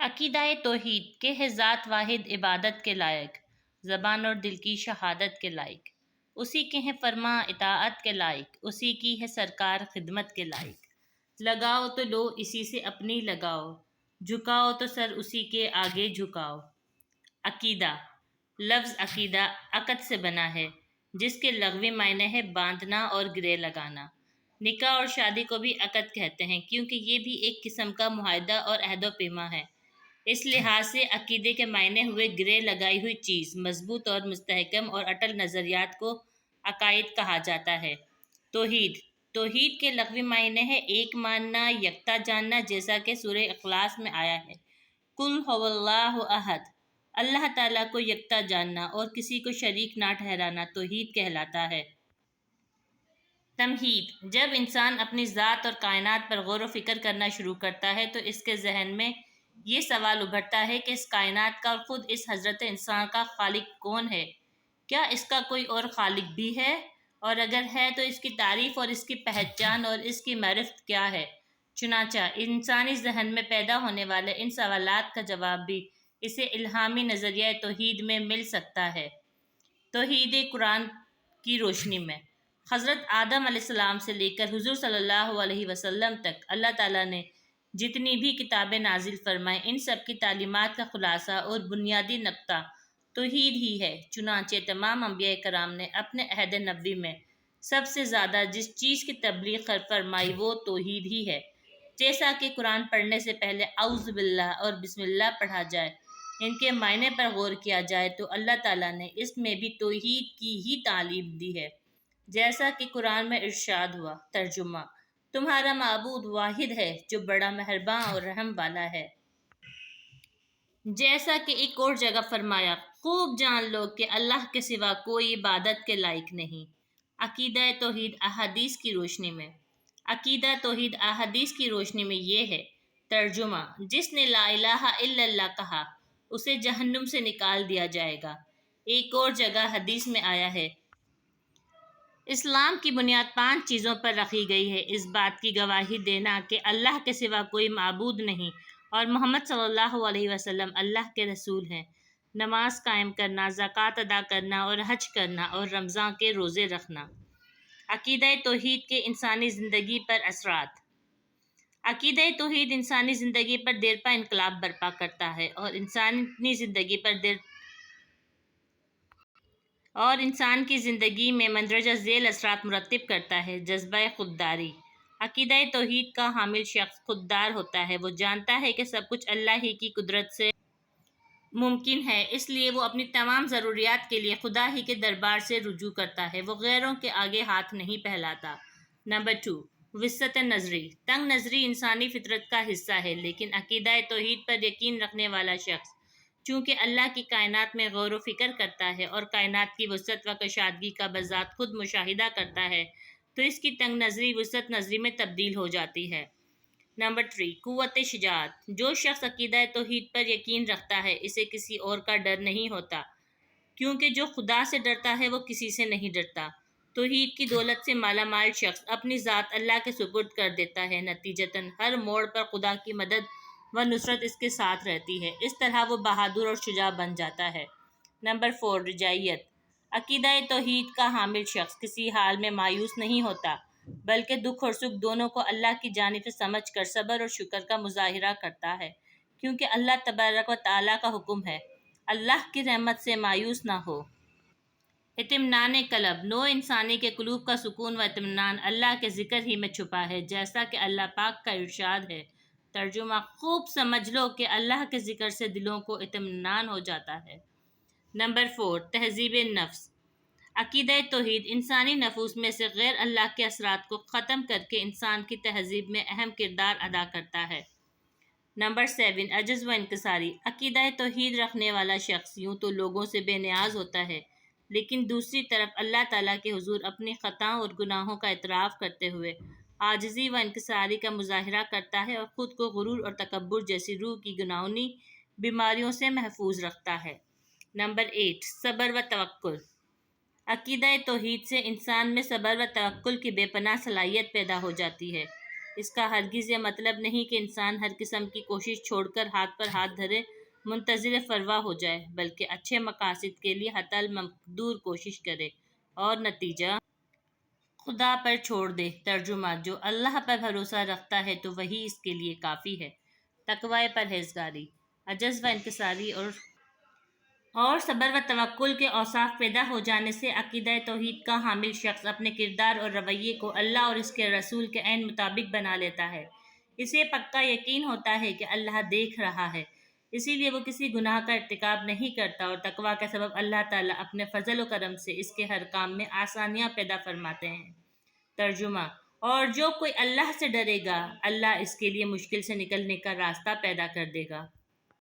عقیدہ توحید کہ ہے ذات واحد عبادت کے لائق، زبان اور دل کی شہادت کے لائق، اسی کے ہیں فرما اطاعت کے لائق، اسی کی ہے سرکار خدمت کے لائق۔ لگاؤ تو لو اسی سے اپنی لگاؤ، جھکاؤ تو سر اسی کے آگے جھکاؤ۔ عقیدہ لفظ عقیدہ عقد سے بنا ہے، جس کے لغوی معنی ہے باندھنا اور گرے لگانا۔ نکاح اور شادی کو بھی عقد کہتے ہیں کیونکہ یہ بھی ایک قسم کا معاہدہ اور عہد و پیما ہے۔ اس لحاظ سے عقیدے کے معنی ہوئے گرے لگائی ہوئی چیز، مضبوط اور مستحکم اور اٹل نظریات کو عقائد کہا جاتا ہے۔ توحید کے لغوی معنی ہے ایک ماننا، یکتا جاننا، جیسا کہ سورہ اخلاص میں آیا ہے، قل ھو اللہ احد، اللہ تعالیٰ کو یکتا جاننا اور کسی کو شریک نہ ٹھہرانا توحید کہلاتا ہے۔ تمہید جب انسان اپنی ذات اور کائنات پر غور و فکر کرنا شروع کرتا ہے تو اس کے ذہن میں یہ سوال ابھرتا ہے کہ اس کائنات کا اور خود اس حضرت انسان کا خالق کون ہے؟ کیا اس کا کوئی اور خالق بھی ہے؟ اور اگر ہے تو اس کی تعریف اور اس کی پہچان اور اس کی معرفت کیا ہے؟ چنانچہ انسانی ذہن میں پیدا ہونے والے ان سوالات کا جواب بھی اسے الہامی نظریہ توحید میں مل سکتا ہے۔ توحید قرآن کی روشنی میں حضرت آدم علیہ السلام سے لے کر حضور صلی اللہ علیہ وسلم تک اللہ تعالیٰ نے جتنی بھی کتابیں نازل فرمائیں، ان سب کی تعلیمات کا خلاصہ اور بنیادی نقطہ توحید ہی ہے۔ چنانچہ تمام انبیاء کرام نے اپنے عہد نبوی میں سب سے زیادہ جس چیز کی تبلیغ فرمائی وہ توحید ہی ہے۔ جیسا کہ قرآن پڑھنے سے پہلے اعوذ باللہ اور بسم اللہ پڑھا جائے، ان کے معنی پر غور کیا جائے تو اللہ تعالیٰ نے اس میں بھی توحید کی ہی تعلیم دی ہے۔ جیسا کہ قرآن میں ارشاد ہوا، ترجمہ: تمہارا معبود واحد ہے جو بڑا مہرباں اور رحم والا ہے۔ جیسا کہ ایک اور جگہ فرمایا، خوب جان لو کہ اللہ کے سوا کوئی عبادت کے لائق نہیں۔ عقیدہ توحید احادیث کی روشنی میں عقیدہ توحید احادیث کی روشنی میں یہ ہے، ترجمہ: جس نے لا الہ الا اللہ کہا اسے جہنم سے نکال دیا جائے گا۔ ایک اور جگہ حدیث میں آیا ہے، اسلام کی بنیاد 5 چیزوں پر رکھی گئی ہے، اس بات کی گواہی دینا کہ اللہ کے سوا کوئی معبود نہیں اور محمد صلی اللہ علیہ وسلم اللہ کے رسول ہیں، نماز قائم کرنا، زکوٰۃ ادا کرنا اور حج کرنا اور رمضان کے روزے رکھنا۔ عقیدہ توحید کے انسانی زندگی پر اثرات۔ عقیدہ توحید انسانی زندگی پر دیرپا انقلاب برپا کرتا ہے اور انسان کی زندگی میں مندرجہ ذیل اثرات مرتب کرتا ہے۔ جذبہ خودداری۔ عقیدہ توحید کا حامل شخص خوددار ہوتا ہے، وہ جانتا ہے کہ سب کچھ اللہ ہی کی قدرت سے ممکن ہے، اس لیے وہ اپنی تمام ضروریات کے لیے خدا ہی کے دربار سے رجوع کرتا ہے، وہ غیروں کے آگے ہاتھ نہیں پھیلاتا۔ نمبر 2، وسعت نظری۔ تنگ نظری انسانی فطرت کا حصہ ہے، لیکن عقیدہ توحید پر یقین رکھنے والا شخص چونکہ اللہ کی کائنات میں غور و فکر کرتا ہے اور کائنات کی وسعت و کشادگی کا بذات خود مشاہدہ کرتا ہے تو اس کی تنگ نظری وسعت نظری میں تبدیل ہو جاتی ہے۔ نمبر 3، قوت شجاعت۔ جو شخص عقیدہ توحید پر یقین رکھتا ہے اسے کسی اور کا ڈر نہیں ہوتا، کیونکہ جو خدا سے ڈرتا ہے وہ کسی سے نہیں ڈرتا۔ توحید کی دولت سے مالا مال شخص اپنی ذات اللہ کے سپرد کر دیتا ہے، نتیجتاً ہر موڑ پر خدا کی مدد و نصرت اس کے ساتھ رہتی ہے، اس طرح وہ بہادر اور شجاع بن جاتا ہے۔ نمبر 4، رجائیت۔ عقیدہ توحید کا حامل شخص کسی حال میں مایوس نہیں ہوتا، بلکہ دکھ اور سکھ دونوں کو اللہ کی جانب سے سمجھ کر صبر اور شکر کا مظاہرہ کرتا ہے، کیونکہ اللہ تبارک و تعالیٰ کا حکم ہے، اللہ کی رحمت سے مایوس نہ ہو۔ اطمینان قلب۔ نوع انسانی کے قلوب کا سکون و اطمینان اللہ کے ذکر ہی میں چھپا ہے، جیسا کہ اللہ پاک کا ارشاد ہے، ترجمہ: خوب سمجھ لو کہ اللہ کے ذکر سے دلوں کو اطمینان ہو جاتا ہے۔ نمبر 4، تہذیب نفس۔ عقیدہ توحید انسانی نفوس میں سے غیر اللہ کے اثرات کو ختم کر کے انسان کی تہذیب میں اہم کردار ادا کرتا ہے۔ نمبر 7، عجز و انکساری۔ عقیدہ توحید رکھنے والا شخص یوں تو لوگوں سے بے نیاز ہوتا ہے، لیکن دوسری طرف اللہ تعالیٰ کے حضور اپنی خطاؤں اور گناہوں کا اعتراف کرتے ہوئے عاجزی و انکساری کا مظاہرہ کرتا ہے اور خود کو غرور اور تکبر جیسی روح کی گناہونی بیماریوں سے محفوظ رکھتا ہے۔ نمبر 8، صبر و توکل۔ عقیدہ توحید سے انسان میں صبر و توکل کی بے پناہ صلاحیت پیدا ہو جاتی ہے۔ اس کا ہرگز یہ مطلب نہیں کہ انسان ہر قسم کی کوشش چھوڑ کر ہاتھ پر ہاتھ دھرے منتظر فروا ہو جائے، بلکہ اچھے مقاصد کے لیے حتی المقدور کوشش کرے اور نتیجہ خدا پر چھوڑ دے۔ ترجمہ: جو اللہ پر بھروسہ رکھتا ہے تو وہی اس کے لیے کافی ہے۔ تقویٰ پرہیزگاری، عجز و انکساری اور صبر و توکل کے اوصاف پیدا ہو جانے سے عقیدہ توحید کا حامل شخص اپنے کردار اور رویے کو اللہ اور اس کے رسول کے عین مطابق بنا لیتا ہے۔ اسے پکا یقین ہوتا ہے کہ اللہ دیکھ رہا ہے، اسی لیے وہ کسی گناہ کا ارتکاب نہیں کرتا، اور تقویٰ کے سبب اللہ تعالیٰ اپنے فضل و کرم سے اس کے ہر کام میں آسانیاں پیدا فرماتے ہیں۔ ترجمہ: اور جو کوئی اللہ سے ڈرے گا، اللہ اس کے لیے مشکل سے نکلنے کا راستہ پیدا کر دے گا۔